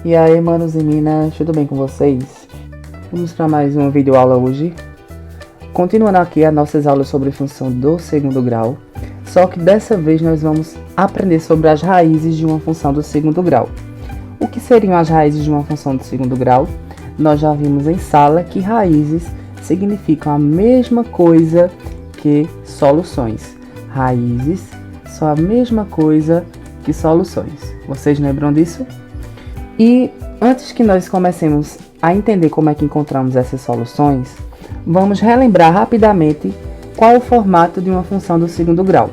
E aí, manos e minas, tudo bem com vocês? Vamos para mais uma videoaula hoje. Continuando aqui as nossas aulas sobre função do segundo grau, só que dessa vez nós vamos aprender sobre as raízes de uma função do segundo grau. O que seriam as raízes de uma função do segundo grau? Nós já vimos em sala que raízes significam a mesma coisa que soluções. Raízes são a mesma coisa que soluções. Vocês lembram disso? E antes que nós comecemos a entender como é que encontramos essas soluções, vamos relembrar rapidamente qual é o formato de uma função do segundo grau.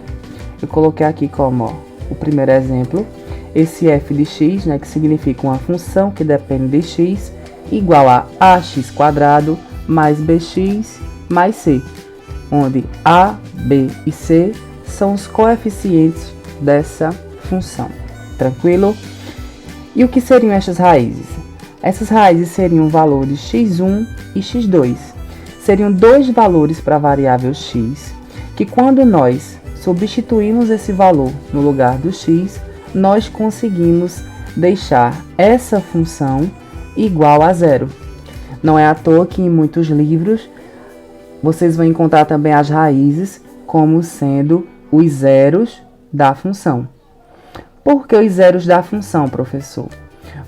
Eu coloquei aqui como o primeiro exemplo, esse f de x, que significa uma função que depende de x, igual a ax² mais bx mais c, onde a, b e c são os coeficientes dessa função. Tranquilo? E o que seriam essas raízes? Essas raízes seriam o valor de x1 e x2. Seriam dois valores para a variável x, que quando nós substituímos esse valor no lugar do x, nós conseguimos deixar essa função igual a zero. Não é à toa que em muitos livros vocês vão encontrar também as raízes como sendo os zeros da função. Por que os zeros da função, professor?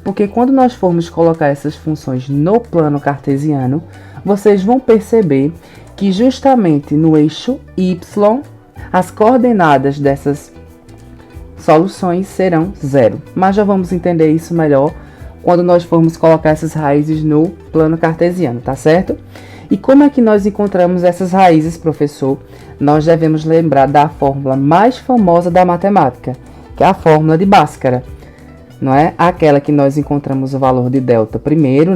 Porque quando nós formos colocar essas funções no plano cartesiano, vocês vão perceber que justamente no eixo y, as coordenadas dessas soluções serão zero. Mas já vamos entender isso melhor quando nós formos colocar essas raízes no plano cartesiano, tá certo? E como é que nós encontramos essas raízes, professor? Nós devemos lembrar da fórmula mais famosa da matemática, que é a fórmula de Bhaskara, não é? Aquela que nós encontramos o valor de delta primeiro,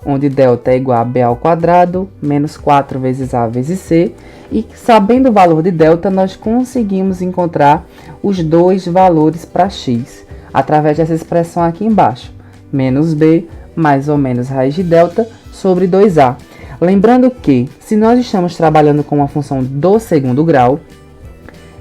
onde delta é igual a b² menos 4 vezes a vezes c, e sabendo o valor de delta, nós conseguimos encontrar os dois valores para x, através dessa expressão aqui embaixo, menos b mais ou menos raiz de delta sobre 2a. Lembrando que, se nós estamos trabalhando com uma função do segundo grau,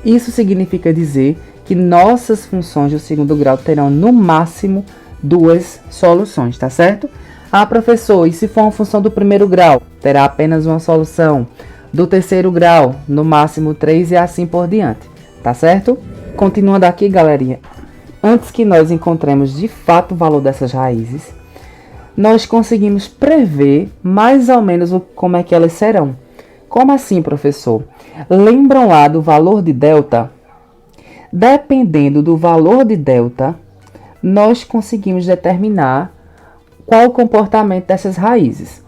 isso significa dizer que nossas funções do segundo grau terão no máximo duas soluções, tá certo? Ah, professor, e se for uma função do primeiro grau, terá apenas uma solução. Do terceiro grau, no máximo 3 e assim por diante, tá certo? Continuando aqui, galerinha, antes que nós encontremos de fato o valor dessas raízes, nós conseguimos prever mais ou menos como é que elas serão. Como assim, professor? Lembram lá do valor de delta? Dependendo do valor de delta, nós conseguimos determinar qual o comportamento dessas raízes.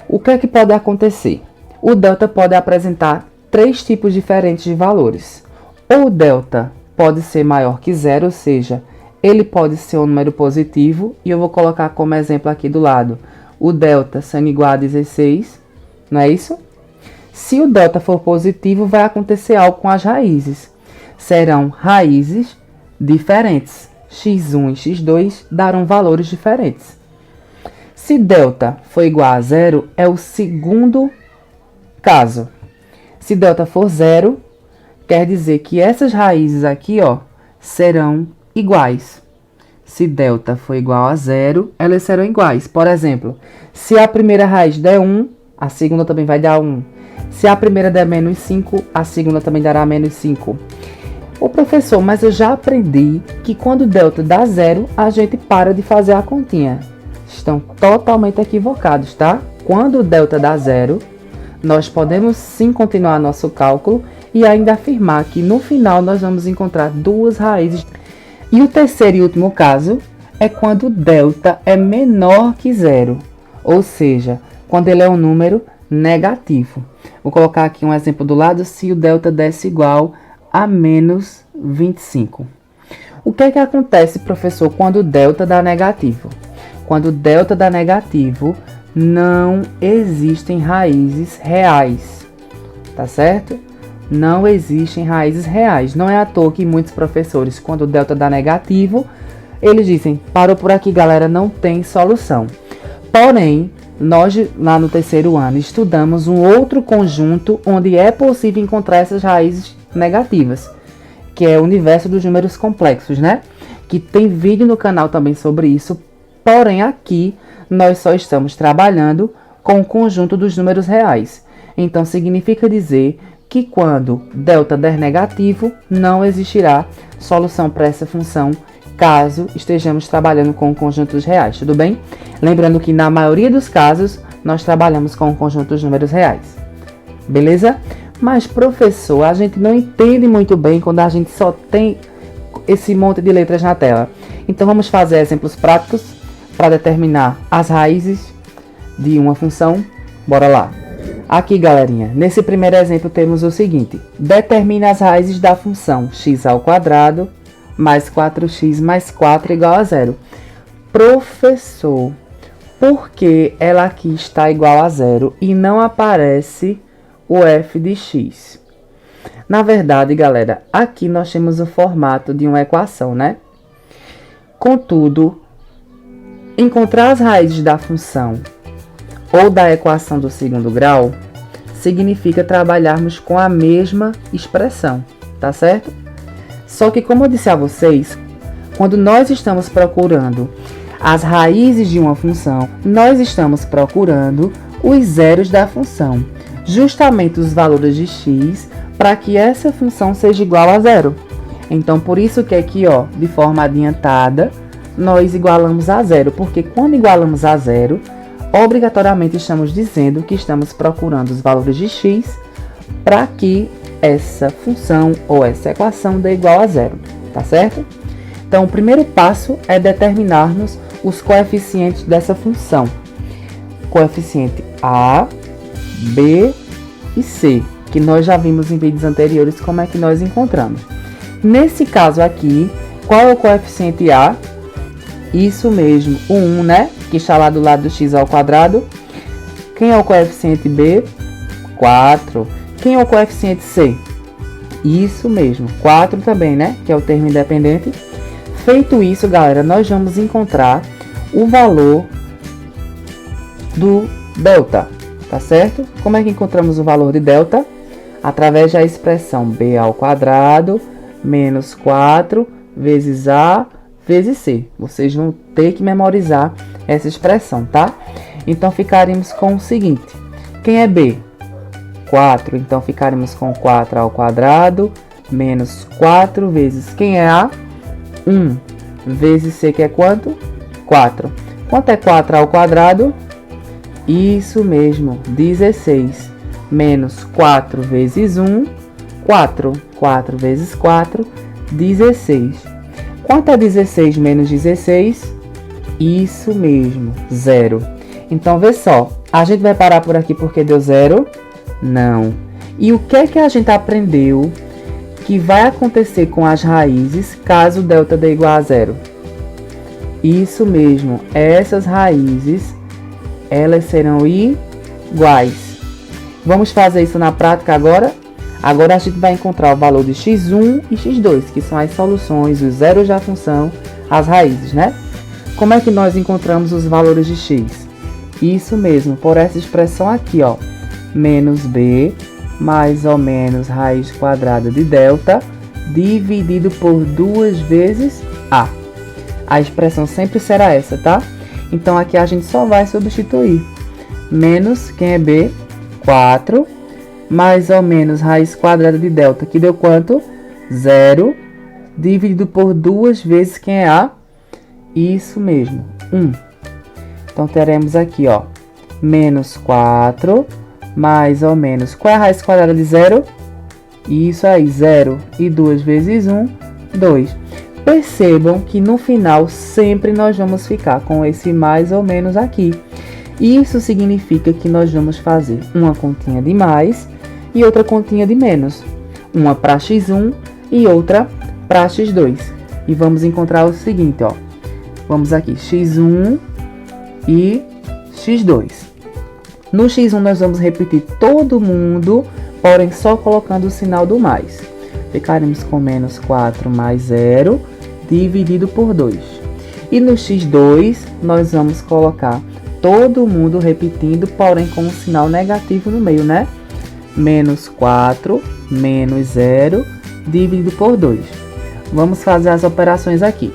O que é que pode acontecer? O delta pode apresentar três tipos diferentes de valores. Ou o delta pode ser maior que zero, ou seja, ele pode ser um número positivo, e eu vou colocar como exemplo aqui do lado o delta sendo igual a 16, não é isso? Se o delta for positivo, vai acontecer algo com as raízes. Serão raízes diferentes. x1 e x2 darão valores diferentes. Se delta for igual a zero, é o segundo caso. Se delta for zero, quer dizer que essas raízes aqui, serão iguais. Se delta for igual a zero, elas serão iguais. Por exemplo, se a primeira raiz der 1, a segunda também vai dar 1. Se a primeira der menos 5, a segunda também dará menos 5. Ô professor, mas eu já aprendi que quando delta dá zero, a gente para de fazer a continha. Estão totalmente equivocados, tá? Quando o delta dá zero, nós podemos sim continuar nosso cálculo e ainda afirmar que no final nós vamos encontrar duas raízes. E o terceiro e último caso é quando delta é menor que zero, ou seja, quando ele é um número negativo. Vou colocar aqui um exemplo do lado, se o delta desse igual a menos 25. O que é que acontece, professor, quando o delta dá negativo? Quando o delta dá negativo, não existem raízes reais, tá certo? Não existem raízes reais. Não é à toa que muitos professores, quando o delta dá negativo, eles dizem, parou por aqui, galera, não tem solução. Porém, nós lá no terceiro ano estudamos um outro conjunto onde é possível encontrar essas raízes negativas, que é o universo dos números complexos, que tem vídeo no canal também sobre isso. Porém, aqui, nós só estamos trabalhando com o conjunto dos números reais. Então, significa dizer que quando delta der negativo, não existirá solução para essa função, caso estejamos trabalhando com o conjunto dos reais, tudo bem? Lembrando que na maioria dos casos, nós trabalhamos com o conjunto dos números reais. Beleza? Mas, professor, a gente não entende muito bem quando a gente só tem esse monte de letras na tela. Então, vamos fazer exemplos práticos para determinar as raízes de uma função. Bora lá. Aqui, galerinha, nesse primeiro exemplo temos o seguinte. Determine as raízes da função x ao quadrado mais 4x mais 4 igual a 0. Professor, por que ela aqui está igual a 0 e não aparece o f de x? Na verdade, galera, aqui nós temos o formato de uma equação, né? Contudo, encontrar as raízes da função ou da equação do segundo grau significa trabalharmos com a mesma expressão, tá certo? Só que, como eu disse a vocês, quando nós estamos procurando as raízes de uma função, nós estamos procurando os zeros da função, justamente os valores de x, para que essa função seja igual a zero. Então, por isso que aqui, ó, de forma adiantada, nós igualamos a zero, porque quando igualamos a zero, obrigatoriamente estamos dizendo que estamos procurando os valores de x para que essa função ou essa equação dê igual a zero, tá certo? Então, o primeiro passo é determinarmos os coeficientes dessa função. Coeficiente A, B e C, que nós já vimos em vídeos anteriores como é que nós encontramos. Nesse caso aqui, qual é o coeficiente A? Isso mesmo, o 1, né? Que está lá do lado do x ao quadrado. Quem é o coeficiente B? 4. Quem é o coeficiente C? Isso mesmo, 4 também, né? Que é o termo independente. Feito isso, galera, nós vamos encontrar o valor do delta, tá certo? Como é que encontramos o valor de delta? Através da expressão b ao quadrado menos 4 vezes a vezes c. Vocês vão ter que memorizar essa expressão, tá? Então, ficaremos com o seguinte. Quem é b? 4. Então, ficaremos com 4 ao quadrado menos 4 vezes quem é a? 1 vezes c, que é quanto? 4. Quanto é 4 ao quadrado? Isso mesmo, 16. Menos 4 vezes 1, 4. 4 vezes 4, 16. Quanto é 16 menos 16? Isso mesmo, 0. Então, vê só. A gente vai parar por aqui porque deu 0? Não. E o que é que a gente aprendeu que vai acontecer com as raízes caso o delta dê igual a 0? Isso mesmo, essas raízes, elas serão iguais. Vamos fazer isso na prática agora? Agora a gente vai encontrar o valor de x1 e x2, que são as soluções, os zeros da função, as raízes, né? Como é que nós encontramos os valores de x? Isso mesmo, por essa expressão aqui, ó. Menos b mais ou menos raiz quadrada de delta dividido por 2 vezes a. A expressão sempre será essa, tá? Então, aqui a gente só vai substituir. Menos, quem é b? 4, mais ou menos raiz quadrada de delta, que deu quanto? 0, dividido por 2 vezes quem é a? Isso mesmo, 1. Então, teremos aqui, ó, menos 4, mais ou menos, qual é a raiz quadrada de 0? Isso aí, 0. E 2 vezes 1, 2. Percebam que no final sempre nós vamos ficar com esse mais ou menos aqui. Isso significa que nós vamos fazer uma continha de mais e outra continha de menos. Uma para x1 e outra para x2. E vamos encontrar o seguinte, ó. Vamos aqui, x1 e x2. No x1 nós vamos repetir todo mundo, porém só colocando o sinal do mais. Ficaremos com menos 4 mais 0, dividido por 2. E no x2 nós vamos colocar todo mundo repetindo, porém com um sinal negativo no meio, né? Menos 4, menos 0, dividido por 2. Vamos fazer as operações aqui.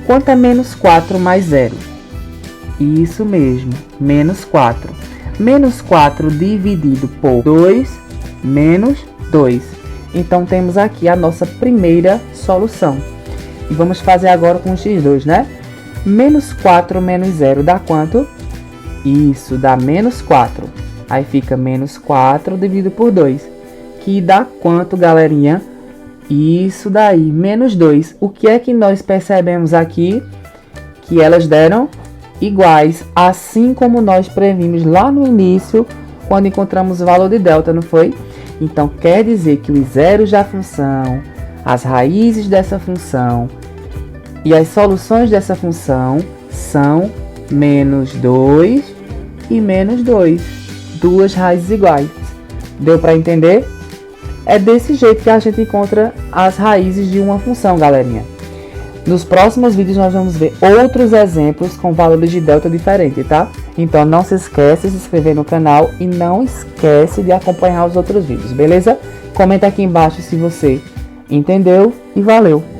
Quanto é menos 4 mais 0? Isso mesmo, menos 4. Menos 4 dividido por 2, menos 2. Então, temos aqui a nossa primeira solução. E vamos fazer agora com o x2, né? Menos 4 menos 0 dá quanto? Isso, dá menos 4. Aí fica menos 4 dividido por 2. Que dá quanto, galerinha? Isso daí, menos 2. O que é que nós percebemos aqui? Que elas deram iguais, assim como nós previmos lá no início, quando encontramos o valor de delta, não foi? Então, quer dizer que os zeros da função, as raízes dessa função e as soluções dessa função são menos 2 e menos 2. Duas raízes iguais. Deu para entender? É desse jeito que a gente encontra as raízes de uma função, galerinha. Nos próximos vídeos nós vamos ver outros exemplos com valores de delta diferentes, tá? Então não se esquece de se inscrever no canal e não esquece de acompanhar os outros vídeos, beleza? Comenta aqui embaixo se você entendeu e valeu!